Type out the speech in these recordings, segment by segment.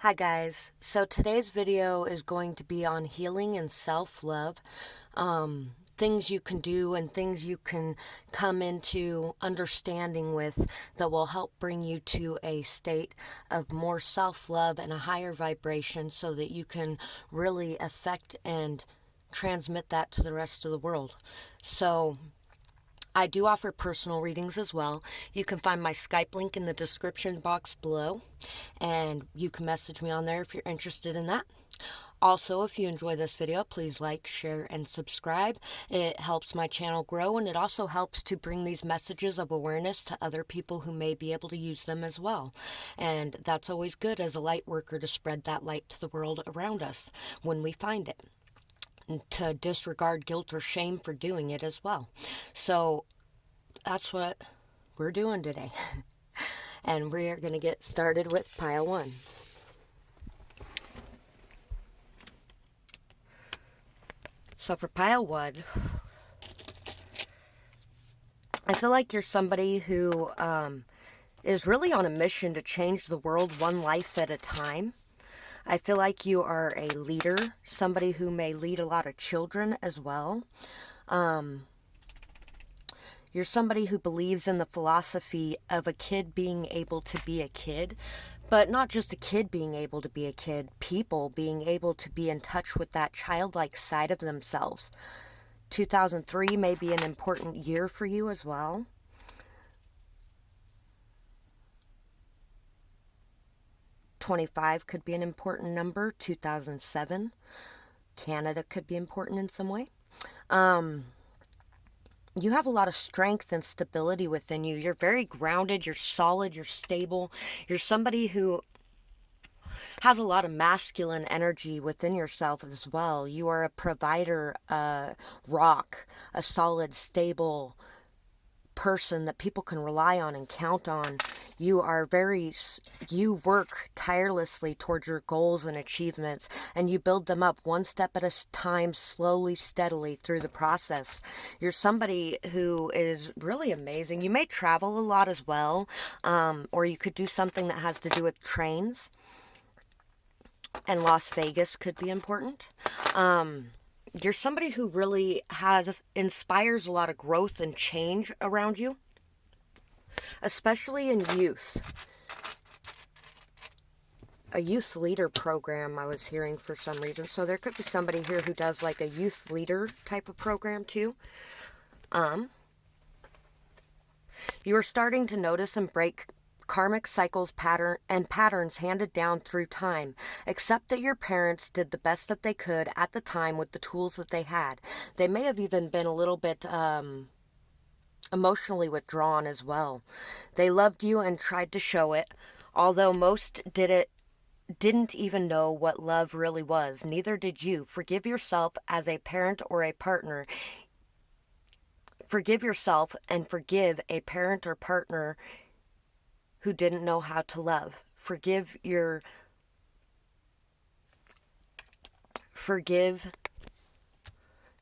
Hi guys, so today's video is going to be on healing and self-love, things you can do and things you can come into understanding with that will help bring you to a state of more self-love and a higher vibration so that you can really affect and transmit that to the rest of the world. So I do offer personal readings as well. You can find my Skype link in the description box below, and you can message me on there if you're interested in that. Also, if you enjoy this video, please like, share, and subscribe. It helps my channel grow, and it also helps to bring these messages of awareness to other people who may be able to use them as well. And that's always good as a light worker, to spread that light to the world around us when we find it, to disregard guilt or shame for doing it as well. So that's what we're doing today. And we are going to get started with pile one. So for pile one, I feel like you're somebody who is really on a mission to change the world one life at a time. I feel like you are a leader, somebody who may lead a lot of children as well. You're somebody who believes in the philosophy of a kid being able to be a kid, but not just a kid being able to be a kid, people being able to be in touch with that childlike side of themselves. 2003 may be an important year for you as well. '25 could be an important number. 2007. Canada could be important in some way. You have a lot of strength and stability within you. You're very grounded, you're solid, you're stable. You're somebody who has a lot of masculine energy within yourself as well. You are a provider, a rock, a solid, stable person that people can rely on and count on. You work tirelessly towards your goals and achievements, and you build them up one step at a time, slowly, steadily through the process. You're somebody who is really amazing. You may travel a lot as well, or you could do something that has to do with trains, and Las Vegas could be important. You're somebody who really inspires a lot of growth and change around you, especially in youth. A youth leader program I was hearing for some reason. So there could be somebody here who does like a youth leader type of program too. You are starting to notice and break karmic cycles patterns handed down through time. Accept that your parents did the best that they could at the time with the tools that they had. They may have even been a little bit emotionally withdrawn as well. They loved you and tried to show it, although most didn't even know what love really was. Neither did you. Forgive yourself as a parent or a partner. Forgive yourself and forgive a parent or partner who didn't know how to love. Forgive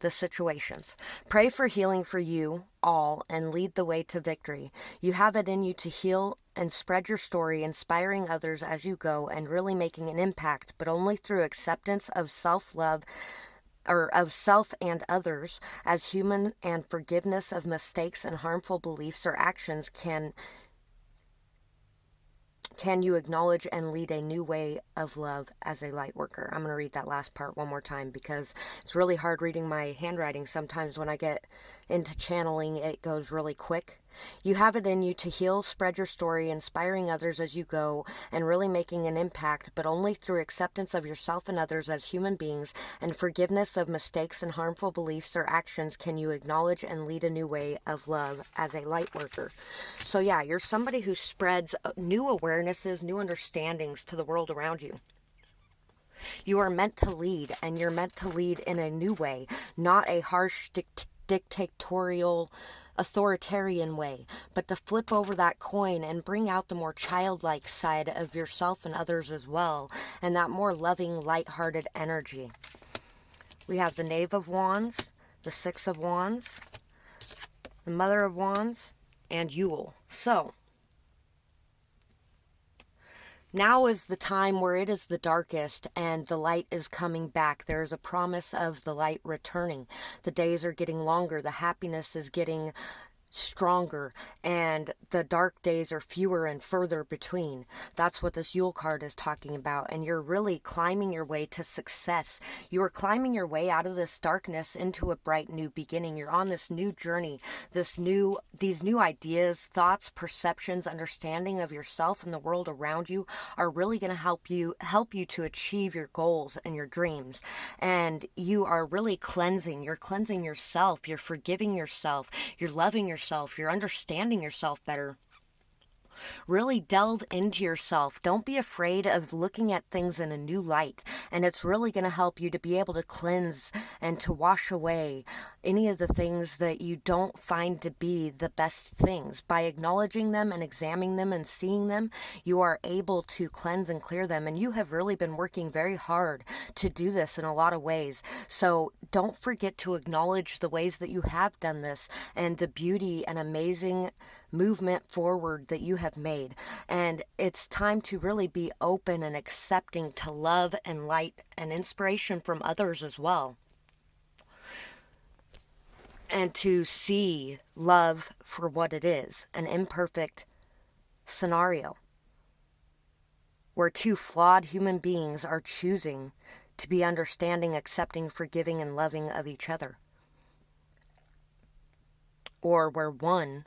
the situations. Pray for healing for you all and lead the way to victory. You have it in you to heal and spread your story, inspiring others as you go and really making an impact, but only through acceptance of self-love, or of self and others as human, and forgiveness of mistakes and harmful beliefs or actions can you acknowledge and lead a new way of love as a light worker. I'm going to read that last part one more time because it's really hard reading my handwriting. Sometimes when I get into channeling, it goes really quick. You have it in you to heal, spread your story, inspiring others as you go, and really making an impact, but only through acceptance of yourself and others as human beings, and forgiveness of mistakes and harmful beliefs or actions can you acknowledge and lead a new way of love as a light worker. So yeah, you're somebody who spreads new awarenesses, new understandings to the world around you. You are meant to lead, and you're meant to lead in a new way, not a harsh, dictatorial, authoritarian way, but to flip over that coin and bring out the more childlike side of yourself and others as well, and that more loving, light-hearted energy. We have the Knave of Wands, the Six of Wands, the Mother of Wands, and Yule. So Now is the time where it is the darkest and the light is coming back. There is a promise of the light returning. The days are getting longer. The happiness is getting stronger, and the dark days are fewer and further between. That's what this Yule card is talking about, and you're really climbing your way to success. You are climbing your way out of this darkness into a bright new beginning. You're on this new journey, these new ideas, thoughts, perceptions, understanding of yourself and the world around you are really going to help you to achieve your goals and your dreams. And you are really cleansing. You're cleansing yourself. You're forgiving yourself. You're loving yourself. You're understanding yourself better. Really delve into yourself. Don't be afraid of looking at things in a new light. And it's really going to help you to be able to cleanse and to wash away any of the things that you don't find to be the best things. By acknowledging them and examining them and seeing them, you are able to cleanse and clear them. And you have really been working very hard to do this in a lot of ways. So don't forget to acknowledge the ways that you have done this and the beauty and amazing movement forward that you have made. And it's time to really be open and accepting to love and light and inspiration from others as well. And to see love for what it is, an imperfect scenario where two flawed human beings are choosing to be understanding, accepting, forgiving, and loving of each other. Or where one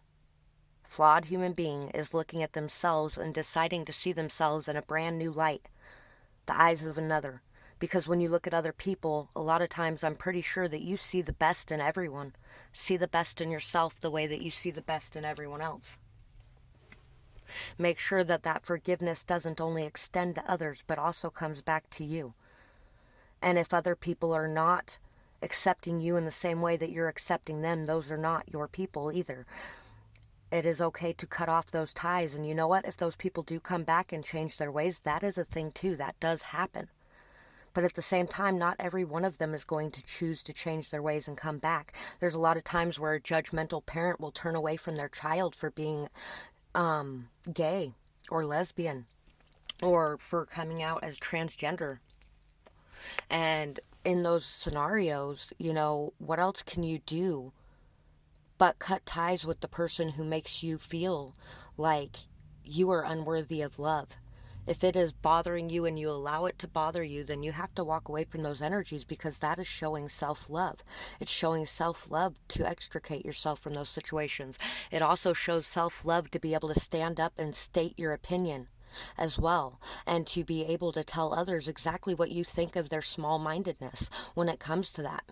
flawed human being is looking at themselves and deciding to see themselves in a brand new light, the eyes of another. Because when you look at other people, a lot of times I'm pretty sure that you see the best in everyone. See the best in yourself the way that you see the best in everyone else. Make sure that that forgiveness doesn't only extend to others, but also comes back to you. And if other people are not accepting you in the same way that you're accepting them, those are not your people either. It is okay to cut off those ties. And you know what? If those people do come back and change their ways, that is a thing too. That does happen. But at the same time, not every one of them is going to choose to change their ways and come back. There's a lot of times where a judgmental parent will turn away from their child for being gay or lesbian or for coming out as transgender. And in those scenarios, you know, what else can you do but cut ties with the person who makes you feel like you are unworthy of love? If it is bothering you and you allow it to bother you, then you have to walk away from those energies, because that is showing self-love. It's showing self-love to extricate yourself from those situations. It also shows self-love to be able to stand up and state your opinion as well, and to be able to tell others exactly what you think of their small-mindedness when it comes to that.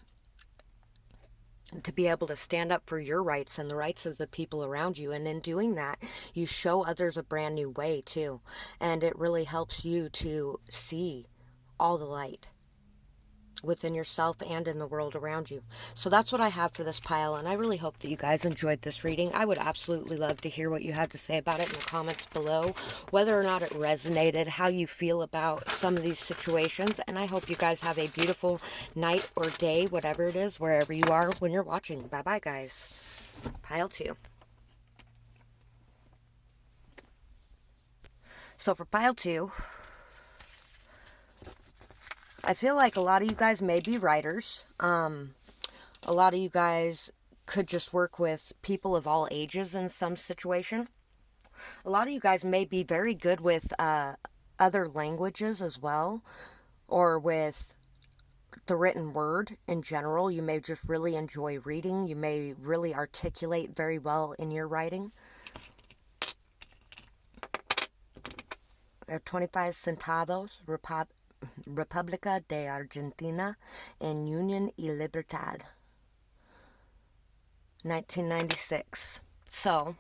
To be able to stand up for your rights and the rights of the people around you. And in doing that, you show others a brand new way too. And it really helps you to see all the light within yourself and in the world around you. So that's what I have for this pile, and I really hope that you guys enjoyed this reading. I would absolutely love to hear what you have to say about it in the comments below, whether or not it resonated, how you feel about some of these situations. And I hope you guys have a beautiful night or day, whatever it is, wherever you are when you're watching. Bye bye, guys. Pile 2. So for pile 2, I feel like a lot of you guys may be writers. A lot of you guys could just work with people of all ages in some situation. A lot of you guys may be very good with other languages as well, or with the written word in general. You may just really enjoy reading. You may really articulate very well in your writing. 25 centavos, República de Argentina en Unión y Libertad, 1996. So,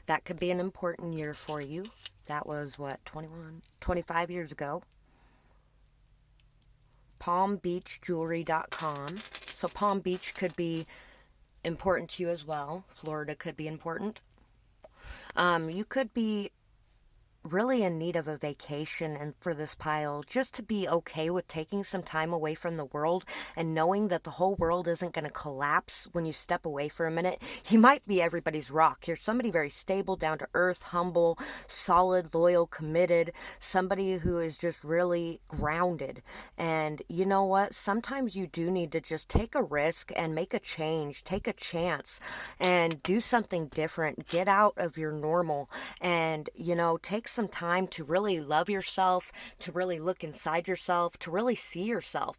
that could be an important year for you. That was, what, 25 years ago. PalmBeachJewelry.com. So Palm Beach could be important to you as well. Florida could be important. You could be really in need of a vacation, and for this pile, just to be okay with taking some time away from the world and knowing that the whole world isn't going to collapse when you step away for a minute. You might be everybody's rock. You're somebody very stable, down to earth, humble, solid, loyal, committed, somebody who is just really grounded. And you know what? Sometimes you do need to just take a risk and make a change, take a chance, and do something different. Get out of your normal and, take some time to really love yourself, to really look inside yourself, to really see yourself,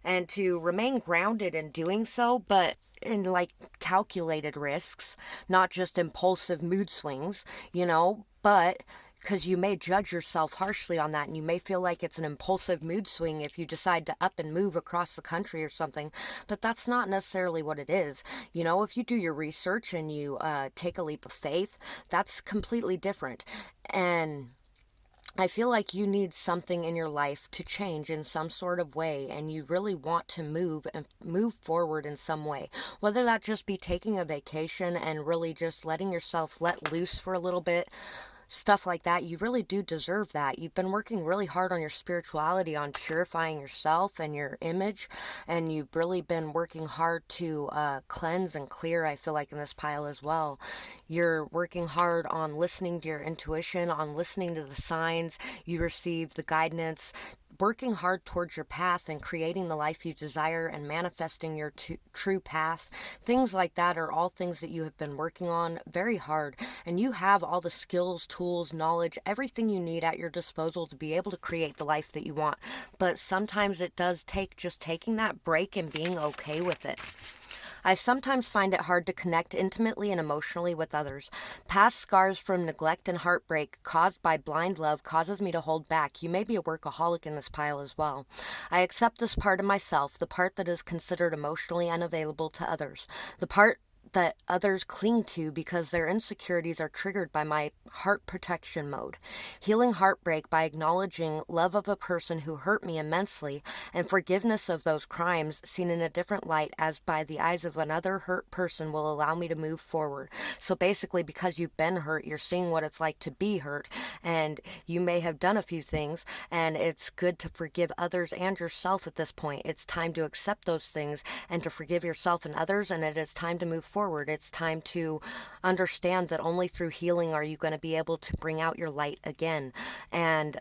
and to remain grounded in doing so, but in like calculated risks, not just impulsive mood swings, but because you may judge yourself harshly on that, and you may feel like it's an impulsive mood swing if you decide to up and move across the country or something, but that's not necessarily what it is. If you do your research and you take a leap of faith, that's completely different. And I feel like you need something in your life to change in some sort of way, and you really want to move forward in some way. Whether that just be taking a vacation and really just letting yourself let loose for a little bit, stuff like that. You really do deserve that. You've been working really hard on your spirituality, on purifying yourself and your image, and you've really been working hard to cleanse and clear, I feel like, in this pile as well. You're working hard on listening to your intuition, on listening to the signs you receive, the guidance, working hard towards your path and creating the life you desire and manifesting your true path. Things like that are all things that you have been working on very hard, and you have all the skills, tools, knowledge, everything you need at your disposal to be able to create the life that you want. But sometimes it does take just taking that break and being okay with it. I sometimes find it hard to connect intimately and emotionally with others. Past scars from neglect and heartbreak caused by blind love causes me to hold back. You may be a workaholic in this pile as well. I accept this part of myself, the part that is considered emotionally unavailable to others, the part that others cling to because their insecurities are triggered by my heart protection mode. Healing heartbreak by acknowledging love of a person who hurt me immensely and forgiveness of those crimes seen in a different light as by the eyes of another hurt person will allow me to move forward. So basically, because you've been hurt, you're seeing what it's like to be hurt, and you may have done a few things, and it's good to forgive others and yourself at this point. It's time to accept those things and to forgive yourself and others, and it is time to move forward. It's time to understand that only through healing are you going to be able to bring out your light again. And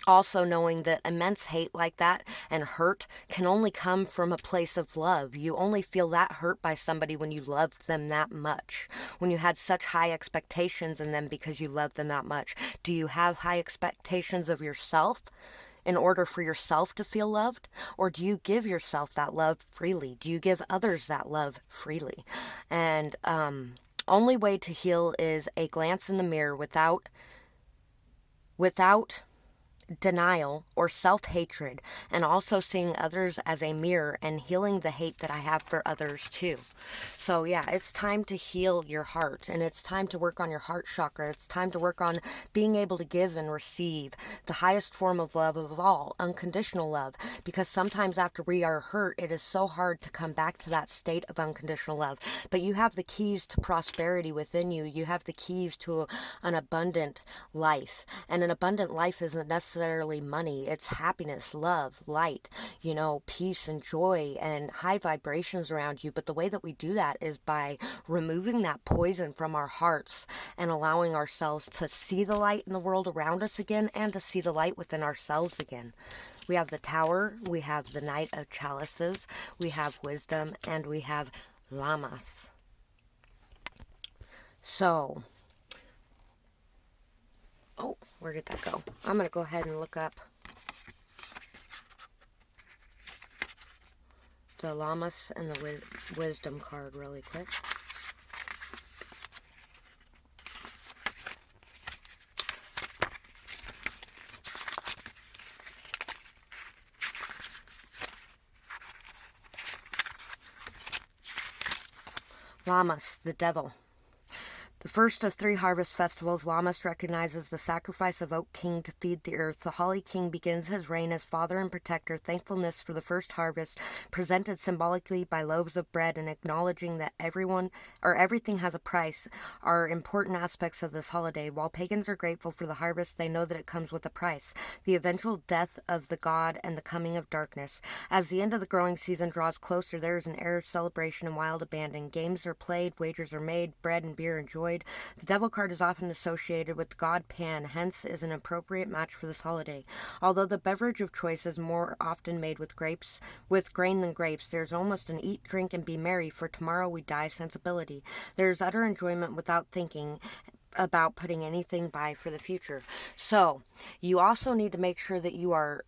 also knowing that immense hate like that and hurt can only come from a place of love. You only feel that hurt by somebody when you loved them that much, when you had such high expectations in them because you loved them that much. Do you have high expectations of yourself in order for yourself to feel loved? Or do you give yourself that love freely? Do you give others that love freely? And only way to heal is a glance in the mirror without denial or self-hatred, and also seeing others as a mirror and healing the hate that I have for others too. So yeah, it's time to heal your heart, and it's time to work on your heart chakra. It's time to work on being able to give and receive the highest form of love of all, unconditional love, because sometimes after we are hurt, it is so hard to come back to that state of unconditional love. But you have the keys to prosperity within you. You have the keys to an abundant life, and an abundant life isn't necessarily money. It's happiness, love, light, peace and joy and high vibrations around you. But the way that we do that is by removing that poison from our hearts and allowing ourselves to see the light in the world around us again, and to see the light within ourselves again. We have the Tower, we have the Knight of Chalices, we have Wisdom, and we have Lamas. So, oh, where did that go? I'm going to go ahead and look up the Lamas and the Wisdom card really quick. Lamas, the devil. The first of 3 harvest festivals, Lammas recognizes the sacrifice of Oak King to feed the earth. The Holly King begins his reign as father and protector. Thankfulness for the first harvest, presented symbolically by loaves of bread and acknowledging that everything has a price, are important aspects of this holiday. While pagans are grateful for the harvest, they know that it comes with a price: the eventual death of the god and the coming of darkness. As the end of the growing season draws closer, there is an air of celebration and wild abandon. Games are played, wagers are made, bread and beer enjoyed. The devil card is often associated with god Pan, hence is an appropriate match for this holiday. Although the beverage of choice is more often made with grain than grapes, there's almost an eat, drink, and be merry, for tomorrow we die sensibility. There's utter enjoyment without thinking about putting anything by for the future. So, you also need to make sure that you are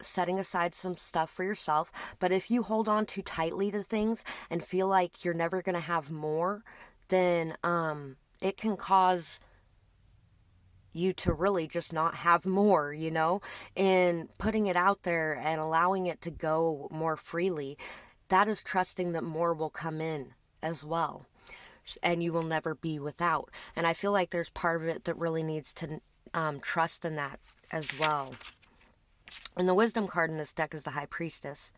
setting aside some stuff for yourself. But if you hold on too tightly to things and feel like you're never going to have more, then it can cause you to really just not have more, and putting it out there and allowing it to go more freely, that is trusting that more will come in as well, and you will never be without. And I feel like there's part of it that really needs to trust in that as well. And the wisdom card in this deck is the High Priestess.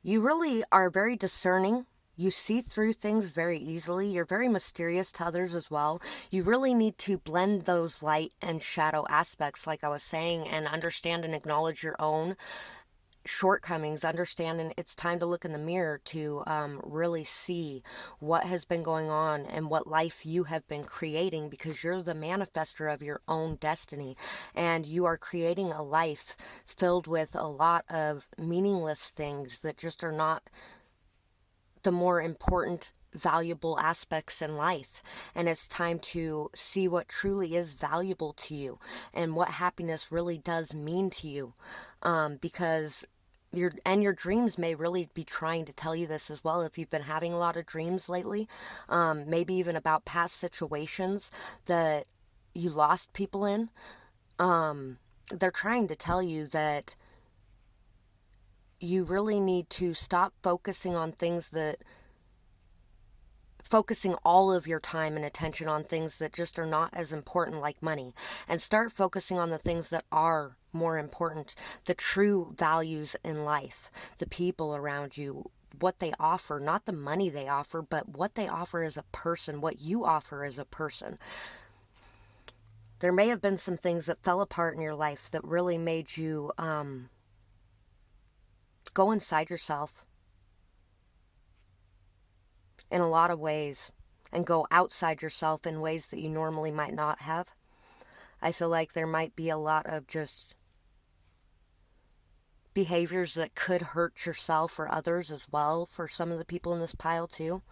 You really are very discerning. You see through things very easily. You're very mysterious to others as well. You really need to blend those light and shadow aspects, like I was saying, and understand and acknowledge your own shortcomings. Understanding it's time to look in the mirror to really see what has been going on and what life you have been creating, because you're the manifester of your own destiny, and you are creating a life filled with a lot of meaningless things that just are not the more important, valuable aspects in life. And it's time to see what truly is valuable to you and what happiness really does mean to you, because your dreams may really be trying to tell you this as well. If you've been having a lot of dreams lately, maybe even about past situations that you lost people in, they're trying to tell you that you really need to stop focusing all of your time and attention on things that just are not as important, like money, and start focusing on the things that are more important, the true values in life, the people around you, what they offer, not the money they offer, but what they offer as a person, what you offer as a person. There may have been some things that fell apart in your life that really made you go inside yourself in a lot of ways and go outside yourself in ways that you normally might not have. I feel like there might be a lot of just behaviors that could hurt yourself or others as well, for some of the people in this pile too,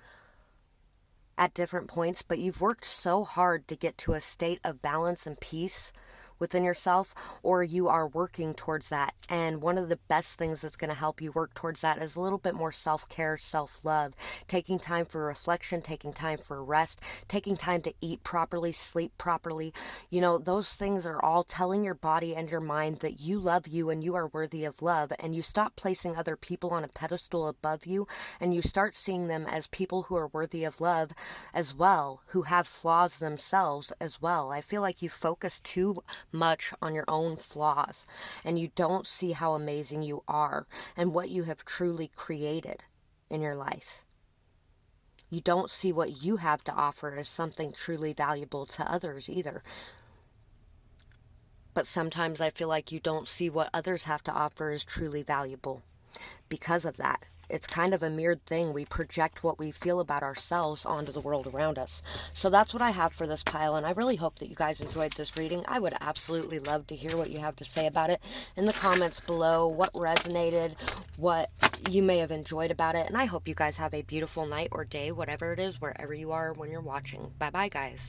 at different points. But you've worked so hard to get to a state of balance and peace within yourself, or you are working towards that. And one of the best things that's going to help you work towards that is a little bit more self-care, self-love, taking time for reflection, taking time for rest, taking time to eat properly, sleep properly. Those things are all telling your body and your mind that you love you and you are worthy of love, and you stop placing other people on a pedestal above you, and you start seeing them as people who are worthy of love as well, who have flaws themselves as well. I feel like you focus too much on your own flaws, and you don't see how amazing you are and what you have truly created in your life. You don't see what you have to offer as something truly valuable to others either. But sometimes I feel like you don't see what others have to offer as truly valuable because of that. It's kind of a mirrored thing. We project what we feel about ourselves onto the world around us. So that's what I have for this pile, and I really hope that you guys enjoyed this reading. I would absolutely love to hear what you have to say about it in the comments below, what resonated, what you may have enjoyed about it. And I hope you guys have a beautiful night or day, whatever it is, wherever you are when you're watching. Bye-bye, guys.